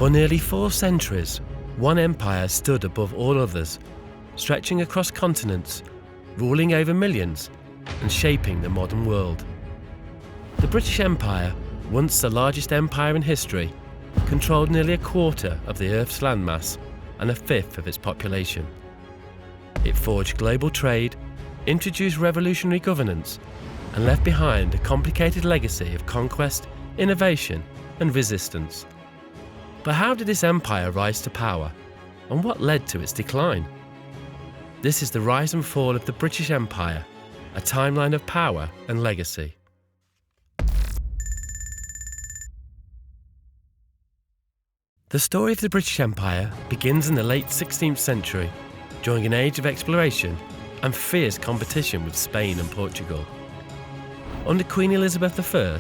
For nearly 4 centuries, one empire stood above all others, stretching across continents, ruling over millions, and shaping the modern world. The British Empire, once the largest empire in history, controlled nearly a quarter of the Earth's landmass and a fifth of its population. It forged global trade, introduced revolutionary governance, and left behind a complicated legacy of conquest, innovation, and resistance. But how did this empire rise to power, and what led to its decline? This is the rise and fall of the British Empire, a timeline of power and legacy. The story of the British Empire begins in the late 16th century, during an age of exploration and fierce competition with Spain and Portugal. Under Queen Elizabeth I,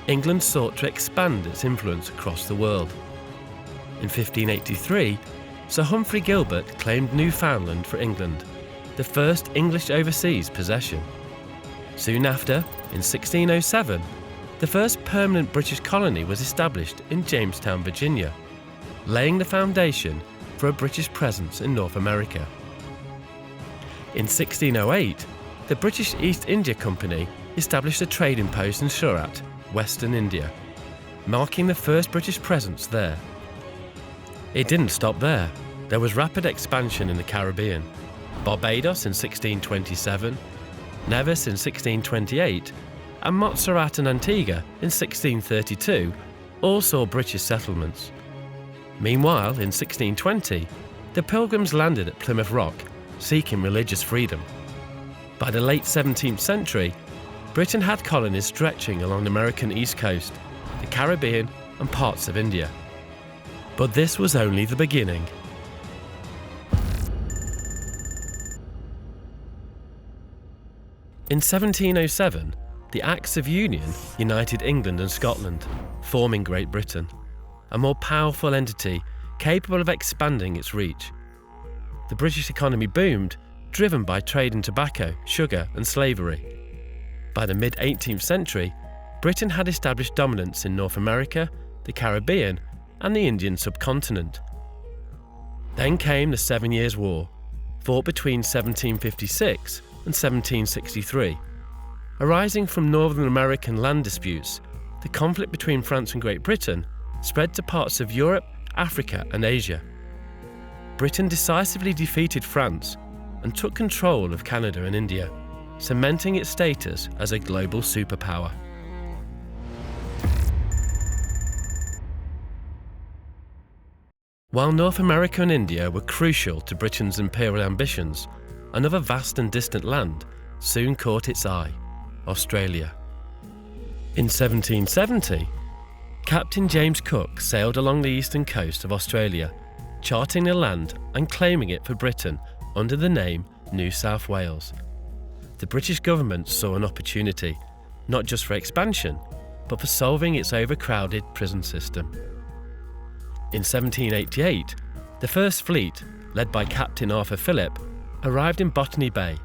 England sought to expand its influence across the world. In 1583, Sir Humphrey Gilbert claimed Newfoundland for England, the first English overseas possession. Soon after, in 1607, the first permanent British colony was established in Jamestown, Virginia, laying the foundation for a British presence in North America. In 1608, the British East India Company established a trading post in Surat, Western India, marking the first British presence there. It didn't stop there. There was rapid expansion in the Caribbean. Barbados in 1627, Nevis in 1628, and Montserrat and Antigua in 1632 all saw British settlements. Meanwhile, in 1620, the Pilgrims landed at Plymouth Rock, seeking religious freedom. By the late 17th century, Britain had colonies stretching along the American East Coast, the Caribbean, and parts of India. But this was only the beginning. In 1707, the Acts of Union united England and Scotland, forming Great Britain, a more powerful entity capable of expanding its reach. The British economy boomed, driven by trade in tobacco, sugar, and slavery. By the mid-18th century, Britain had established dominance in North America, the Caribbean, and the Indian subcontinent. Then came the 7 Years' War, fought between 1756 and 1763. Arising from Northern American land disputes, the conflict between France and Great Britain spread to parts of Europe, Africa, and Asia. Britain decisively defeated France and took control of Canada and India, cementing its status as a global superpower. While North America and India were crucial to Britain's imperial ambitions, another vast and distant land soon caught its eye: Australia. In 1770, Captain James Cook sailed along the eastern coast of Australia, charting the land and claiming it for Britain under the name New South Wales. The British government saw an opportunity, not just for expansion, but for solving its overcrowded prison system. In 1788, the First Fleet, led by Captain Arthur Phillip, arrived in Botany Bay,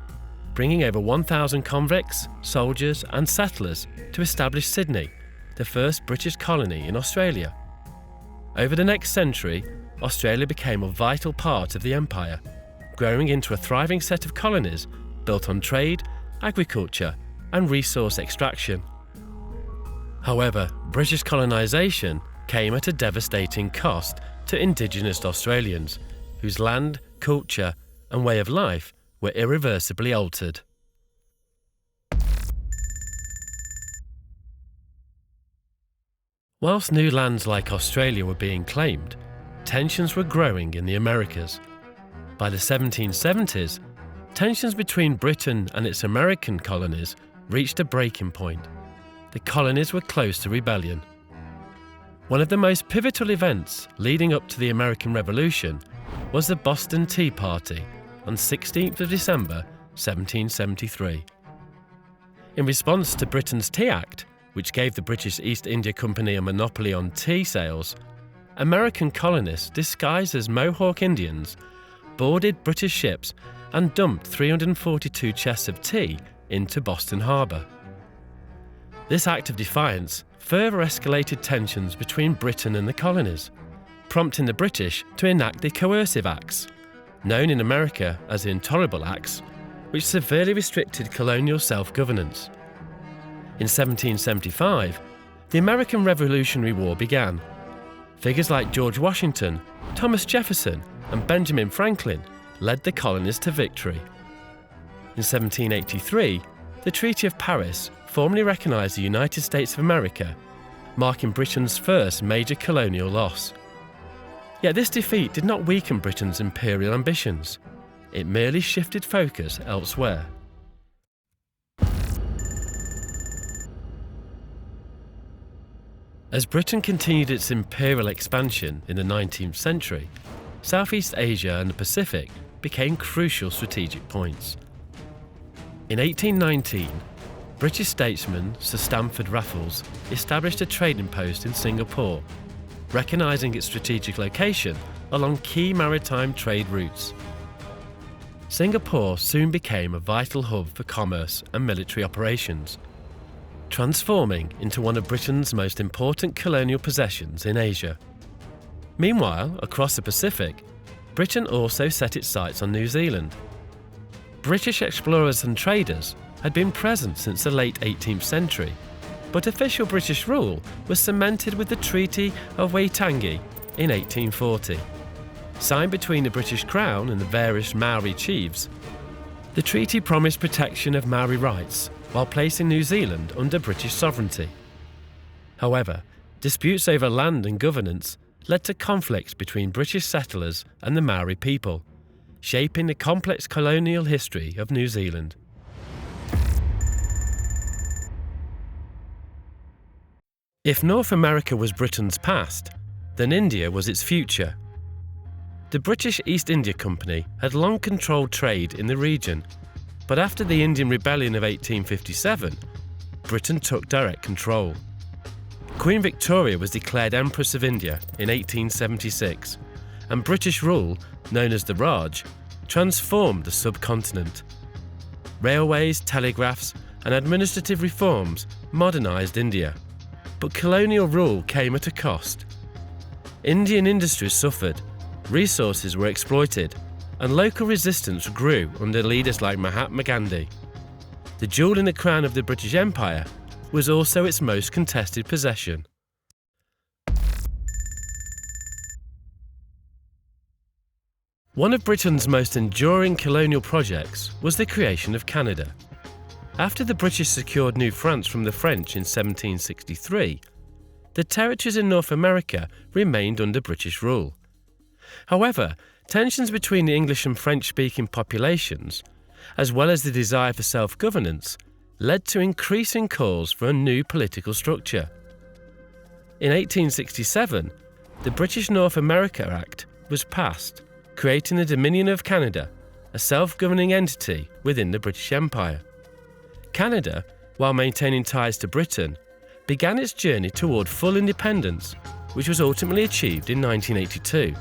bringing over 1,000 convicts, soldiers, and settlers to establish Sydney, the first British colony in Australia. Over the next century, Australia became a vital part of the empire, growing into a thriving set of colonies built on trade, agriculture, and resource extraction. However, British colonisation came at a devastating cost to Indigenous Australians, whose land, culture, and way of life were irreversibly altered. Whilst new lands like Australia were being claimed, tensions were growing in the Americas. By the 1770s, tensions between Britain and its American colonies reached a breaking point. The colonies were close to rebellion. One of the most pivotal events leading up to the American Revolution was the Boston Tea Party on 16th of December 1773. In response to Britain's Tea Act, which gave the British East India Company a monopoly on tea sales, American colonists disguised as Mohawk Indians boarded British ships and dumped 342 chests of tea into Boston Harbour. This act of defiance further escalated tensions between Britain and the colonies, prompting the British to enact the Coercive Acts, known in America as the Intolerable Acts, which severely restricted colonial self-governance. In 1775, the American Revolutionary War began. Figures like George Washington, Thomas Jefferson, and Benjamin Franklin led the colonies to victory. In 1783, the Treaty of Paris formally recognised the United States of America, marking Britain's first major colonial loss. Yet this defeat did not weaken Britain's imperial ambitions. It merely shifted focus elsewhere. As Britain continued its imperial expansion in the 19th century, Southeast Asia and the Pacific became crucial strategic points. In 1819, British statesman Sir Stamford Raffles established a trading post in Singapore, recognising its strategic location along key maritime trade routes. Singapore soon became a vital hub for commerce and military operations, transforming into one of Britain's most important colonial possessions in Asia. Meanwhile, across the Pacific, Britain also set its sights on New Zealand. British explorers and traders had been present since the late 18th century, but official British rule was cemented with the Treaty of Waitangi in 1840. Signed between the British Crown and the various Maori chiefs, the treaty promised protection of Maori rights while placing New Zealand under British sovereignty. However, disputes over land and governance led to conflicts between British settlers and the Maori people, shaping the complex colonial history of New Zealand. If North America was Britain's past, then India was its future. The British East India Company had long controlled trade in the region, but after the Indian Rebellion of 1857, Britain took direct control. Queen Victoria was declared Empress of India in 1876, and British rule, known as the Raj, transformed the subcontinent. Railways, telegraphs, and administrative reforms modernised India, but colonial rule came at a cost. Indian industries suffered, resources were exploited, and local resistance grew under leaders like Mahatma Gandhi. The jewel in the crown of the British Empire was also its most contested possession. One of Britain's most enduring colonial projects was the creation of Canada. After the British secured New France from the French in 1763, the territories in North America remained under British rule. However, tensions between the English and French-speaking populations, as well as the desire for self-governance, led to increasing calls for a new political structure. In 1867, the British North America Act was passed, creating the Dominion of Canada, a self-governing entity within the British Empire. Canada, while maintaining ties to Britain, began its journey toward full independence, which was ultimately achieved in 1982.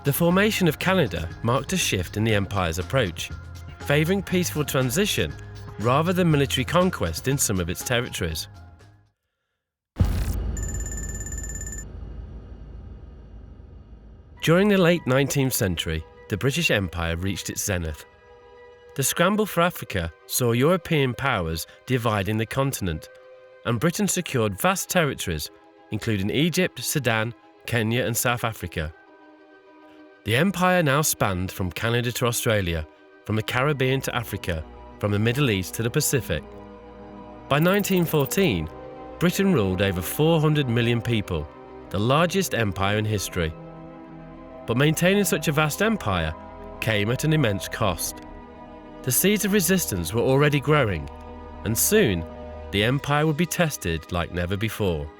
The formation of Canada marked a shift in the Empire's approach, favouring peaceful transition rather than military conquest in some of its territories. During the late 19th century, the British Empire reached its zenith. The scramble for Africa saw European powers dividing the continent, and Britain secured vast territories, including Egypt, Sudan, Kenya, and South Africa. The empire now spanned from Canada to Australia, from the Caribbean to Africa, from the Middle East to the Pacific. By 1914, Britain ruled over 400 million people, the largest empire in history. But maintaining such a vast empire came at an immense cost. The seeds of resistance were already growing, and soon the empire would be tested like never before.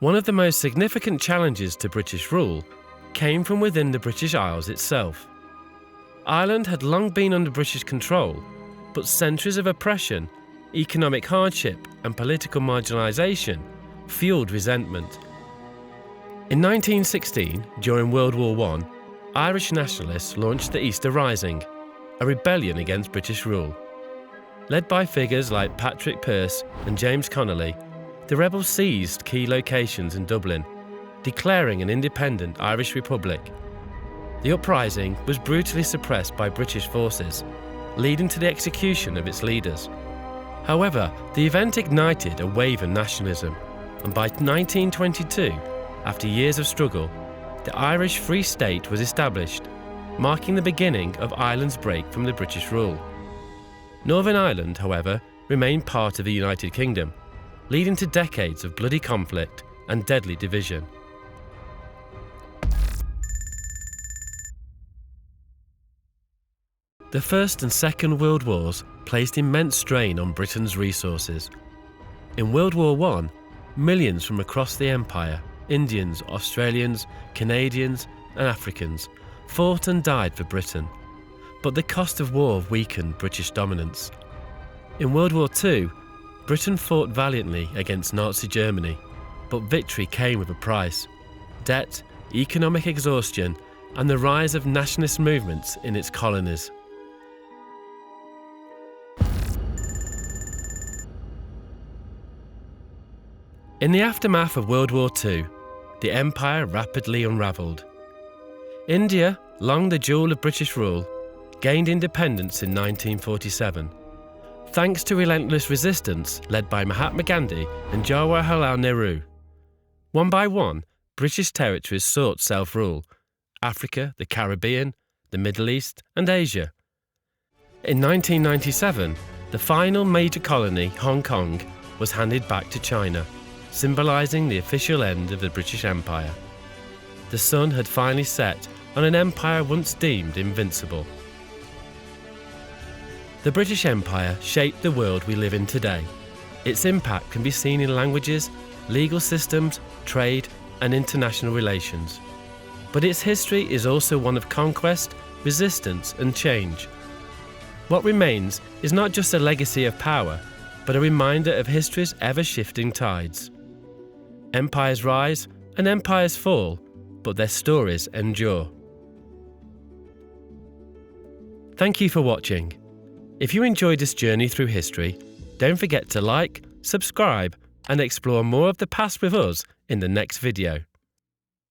One of the most significant challenges to British rule came from within the British Isles itself. Ireland had long been under British control, but centuries of oppression, economic hardship, and political marginalisation fueled resentment. In 1916, during World War I, Irish nationalists launched the Uprising, a rebellion against British rule. Led by figures like Patrick Pearse and James Connolly, the rebels seized key locations in Dublin, declaring an independent Irish Republic. The uprising was brutally suppressed by British forces, leading to the execution of its leaders. However, the event ignited a wave of nationalism, and by 1922, after years of struggle, the Irish Free State was established, marking the beginning of Ireland's break from the British rule. Northern Ireland, however, remained part of the United Kingdom, leading to decades of bloody conflict and deadly division. The First and Second World Wars placed immense strain on Britain's resources. In World War I, millions from across the empire, Indians, Australians, Canadians and Africans, fought and died for Britain. But the cost of war weakened British dominance. In World War II, Britain fought valiantly against Nazi Germany, but victory came with a price: debt, economic exhaustion, and the rise of nationalist movements in its colonies. In the aftermath of World War II, the empire rapidly unravelled. India, long the jewel of British rule, gained independence in 1947, thanks to relentless resistance led by Mahatma Gandhi and Jawaharlal Nehru. One by one, British territories sought self-rule: Africa, the Caribbean, the Middle East and Asia. In 1997, the final major colony, Hong Kong, was handed back to China, symbolising the official end of the British Empire. The sun had finally set on an empire once deemed invincible. The British Empire shaped the world we live in today. Its impact can be seen in languages, legal systems, trade, and international relations. But its history is also one of conquest, resistance, and change. What remains is not just a legacy of power, but a reminder of history's ever-shifting tides. Empires rise and empires fall, but their stories endure. Thank you for watching. If you enjoyed this journey through history, don't forget to like, subscribe, and explore more of the past with us in the next video.